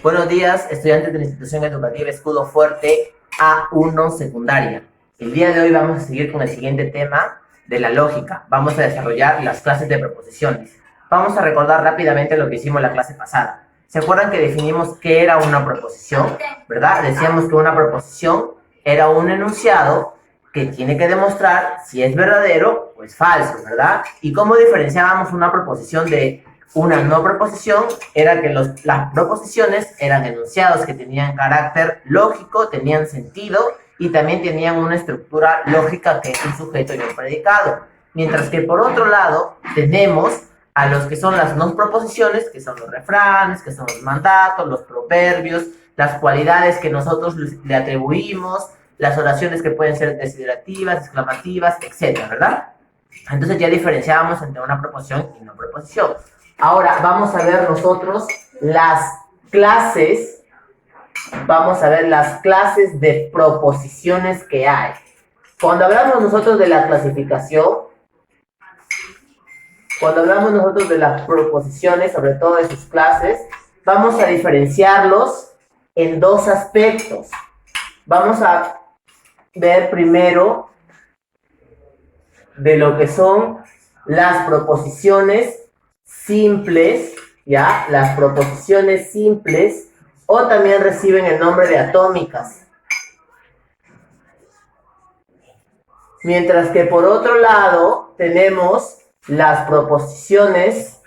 Buenos días, estudiantes de la institución educativa Escudo Fuerte A1 Secundaria. El día de hoy vamos a seguir con el siguiente tema de la lógica. Vamos a desarrollar las clases de proposiciones. Vamos a recordar rápidamente lo que hicimos la clase pasada. ¿Se acuerdan que definimos qué era una proposición? ¿Verdad? Decíamos que una proposición era un enunciado que tiene que demostrar si es verdadero o es falso, ¿verdad? ¿Y cómo diferenciábamos una proposición de una no proposición? Era que las proposiciones eran enunciados que tenían carácter lógico, tenían sentido y también tenían una estructura lógica que es un sujeto y un predicado. Mientras que por otro lado tenemos a los que son las no proposiciones, que son los refranes, que son los mandatos, los proverbios, las cualidades que nosotros le atribuimos, las oraciones que pueden ser desiderativas, exclamativas, etcétera, ¿verdad? Entonces ya diferenciábamos entre una proposición y no proposición. Ahora vamos a ver nosotros las clases, vamos a ver las clases de proposiciones que hay. Cuando hablamos nosotros de la clasificación, cuando hablamos nosotros de las proposiciones, sobre todo de sus clases, vamos a diferenciarlos en dos aspectos. Vamos a ver primero de lo que son las proposiciones simples, ¿ya? Las proposiciones simples, o también reciben el nombre de atómicas. Mientras que por otro lado tenemos las proposiciones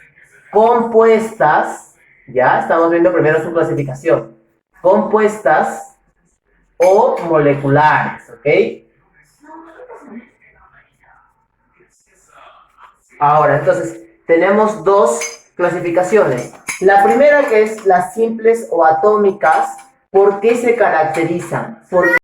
compuestas, ¿ya? Estamos viendo primero su clasificación. Compuestas o moleculares, ¿ok? Ahora, entonces, tenemos dos clasificaciones. La primera, que es las simples o atómicas. ¿Por qué se caracterizan? Porque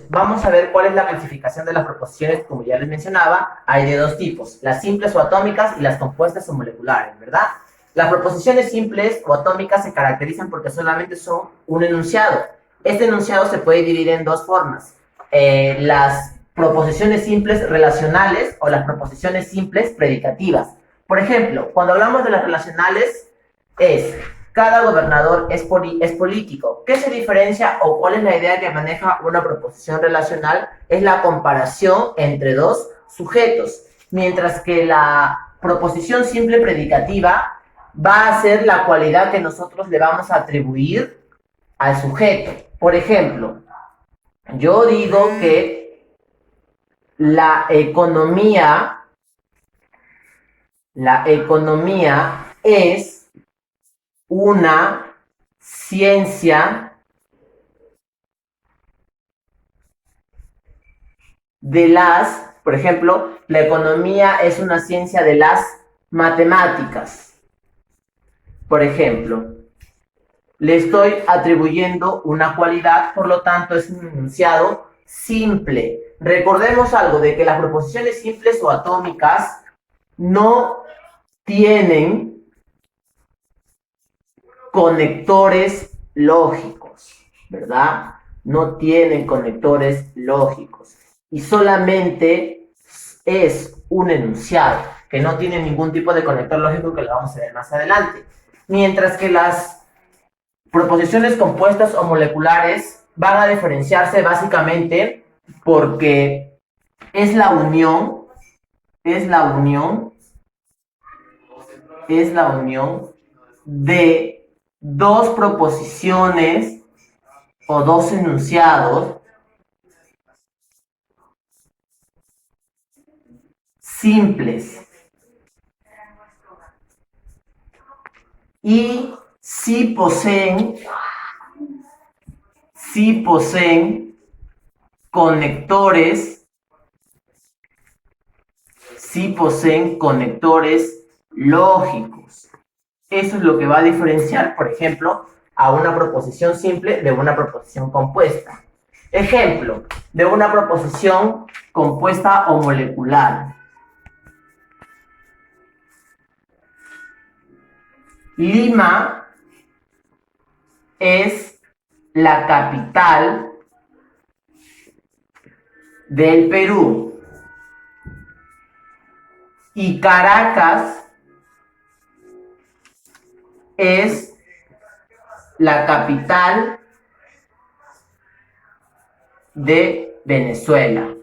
vamos a ver cuál es la clasificación de las proposiciones, como ya les mencionaba. Hay de dos tipos, las simples o atómicas y las compuestas o moleculares, ¿verdad? Las proposiciones simples o atómicas se caracterizan porque solamente son un enunciado. Este enunciado se puede dividir en dos formas. Las proposiciones simples relacionales o las proposiciones simples predicativas. Por ejemplo, cuando hablamos de las relacionales, es cada gobernador es político. ¿Qué se diferencia o cuál es la idea que maneja una proposición relacional? Es la comparación entre dos sujetos, mientras que la proposición simple predicativa va a ser la cualidad que nosotros le vamos a atribuir al sujeto. Por ejemplo, yo digo que la economía es una ciencia de las, por ejemplo, la economía es una ciencia de las matemáticas. Por ejemplo, le estoy atribuyendo una cualidad, por lo tanto es un enunciado simple. Recordemos algo de que las proposiciones simples o atómicas no tienen conectores lógicos, ¿verdad? No tienen conectores lógicos y solamente es un enunciado que no tiene ningún tipo de conector lógico, que lo vamos a ver más adelante. Mientras que las proposiciones compuestas o moleculares van a diferenciarse básicamente porque es la unión, es la unión, es la unión de dos proposiciones o dos enunciados simples y si poseen conectores, si poseen conectores lógicos. Eso es lo que va a diferenciar, por ejemplo, a una proposición simple de una proposición compuesta. Ejemplo de una proposición compuesta o molecular. Lima es la capital del Perú y Caracas es la capital de Venezuela.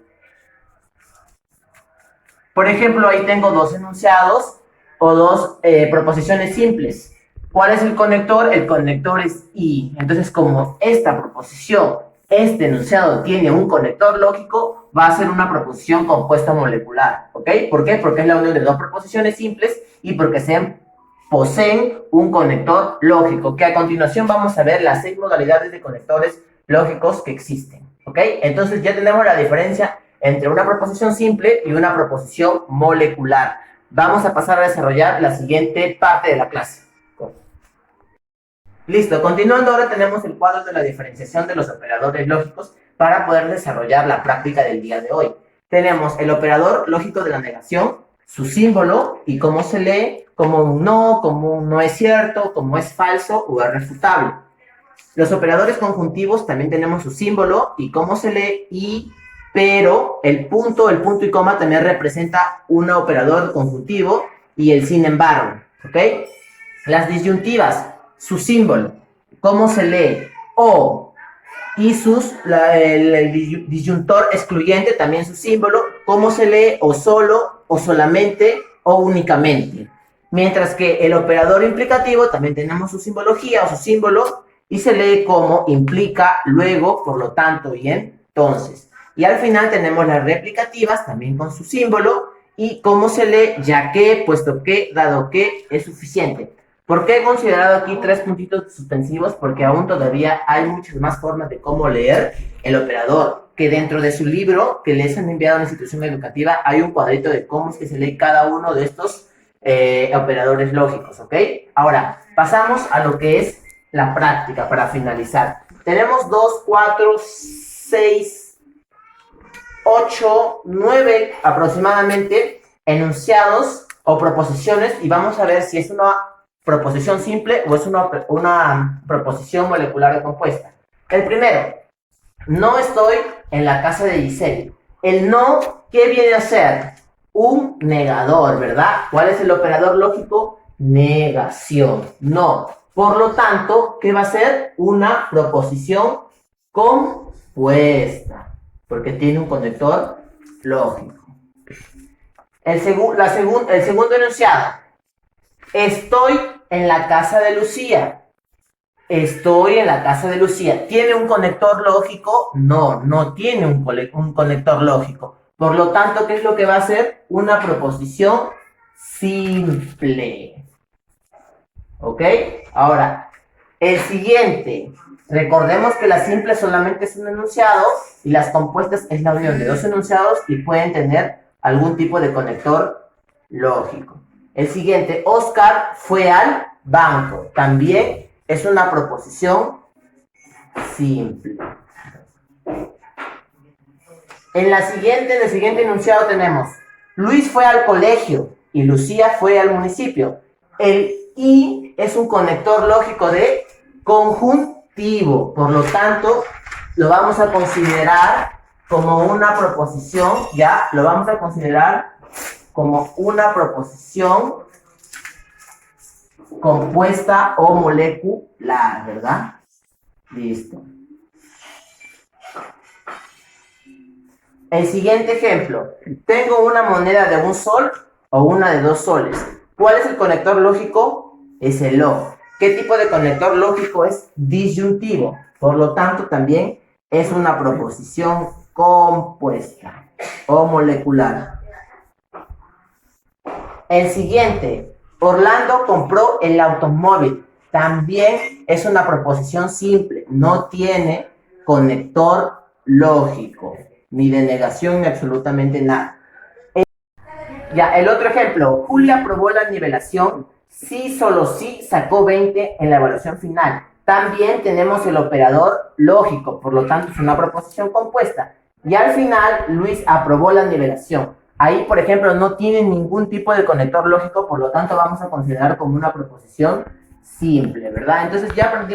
Por ejemplo, ahí tengo dos enunciados o dos proposiciones simples. ¿Cuál es el conector? El conector es y. Entonces, como esta proposición, este enunciado tiene un conector lógico, va a ser una proposición compuesta molecular. ¿Ok? ¿Por qué? Porque es la unión de dos proposiciones simples y porque poseen un conector lógico, que a continuación vamos a ver las 6 modalidades de conectores lógicos que existen. ¿Ok? Entonces ya tenemos la diferencia entre una proposición simple y una proposición molecular. Vamos a pasar a desarrollar la siguiente parte de la clase. Listo, continuando ahora tenemos el cuadro de la diferenciación de los operadores lógicos para poder desarrollar la práctica del día de hoy. Tenemos el operador lógico de la negación, su símbolo y cómo se lee, como un no es cierto, como es falso o es refutable. Los operadores conjuntivos también tenemos su símbolo y cómo se lee y, pero el punto y coma también representa un operador conjuntivo y el sin embargo, ¿ok? Las disyuntivas, su símbolo, cómo se lee, o, y el disyuntor excluyente, también su símbolo, cómo se lee, o solo, o solamente, o únicamente. Mientras que el operador implicativo también tenemos su simbología o su símbolo, y se lee como implica, luego, por lo tanto y entonces. Y al final tenemos las replicativas, también con su símbolo, y cómo se lee, ya que, puesto que, dado que, es suficiente. ¿Por qué he considerado aquí 3 puntitos suspensivos? Porque aún todavía hay muchas más formas de cómo leer el operador, que dentro de su libro que les han enviado a la institución educativa hay un cuadrito de cómo es que se lee cada uno de estos operadores lógicos, ¿ok? Ahora, pasamos a lo que es la práctica para finalizar. Tenemos 2, 4, 6, 8, 9 aproximadamente enunciados o proposiciones y vamos a ver si es una proposición simple o es una proposición molecular o compuesta. El primero, no estoy en la casa de Giselle. El no, ¿qué viene a ser? Un negador, ¿verdad? ¿Cuál es el operador lógico? Negación. No. Por lo tanto, ¿qué va a ser? Una proposición compuesta, porque tiene un conector lógico. El segundo enunciado. Estoy en la casa de Lucía. Estoy en la casa de Lucía. ¿Tiene un conector lógico? No, no tiene un conector lógico. Por lo tanto, ¿qué es lo que va a hacer? Una proposición simple. ¿Ok? Ahora, el siguiente. Recordemos que las simples solamente es un enunciado y las compuestas es la unión de dos enunciados y pueden tener algún tipo de conector lógico. El siguiente, Oscar fue al banco. También es una proposición simple. En el siguiente enunciado tenemos, Luis fue al colegio y Lucía fue al municipio. El y es un conector lógico de conjuntivo. Por lo tanto, lo vamos a considerar como una proposición, ya, lo vamos a considerar como una proposición compuesta o molecular, ¿verdad? Listo. El siguiente ejemplo. Tengo una moneda de 1 sol o una de 2 soles. ¿Cuál es el conector lógico? Es el O. ¿Qué tipo de conector lógico es? Disyuntivo. Por lo tanto, también es una proposición compuesta o molecular. El siguiente, Orlando compró el automóvil. También es una proposición simple, no tiene conector lógico, ni de negación ni absolutamente nada. Ya, el otro ejemplo, Julia aprobó la nivelación, sí, solo sí, sacó 20 en la evaluación final. También tenemos el operador lógico, por lo tanto es una proposición compuesta. Y al final, Luis aprobó la nivelación. Ahí, por ejemplo, no tiene ningún tipo de conector lógico, por lo tanto vamos a considerar como una proposición simple, ¿verdad? Entonces ya aprendimos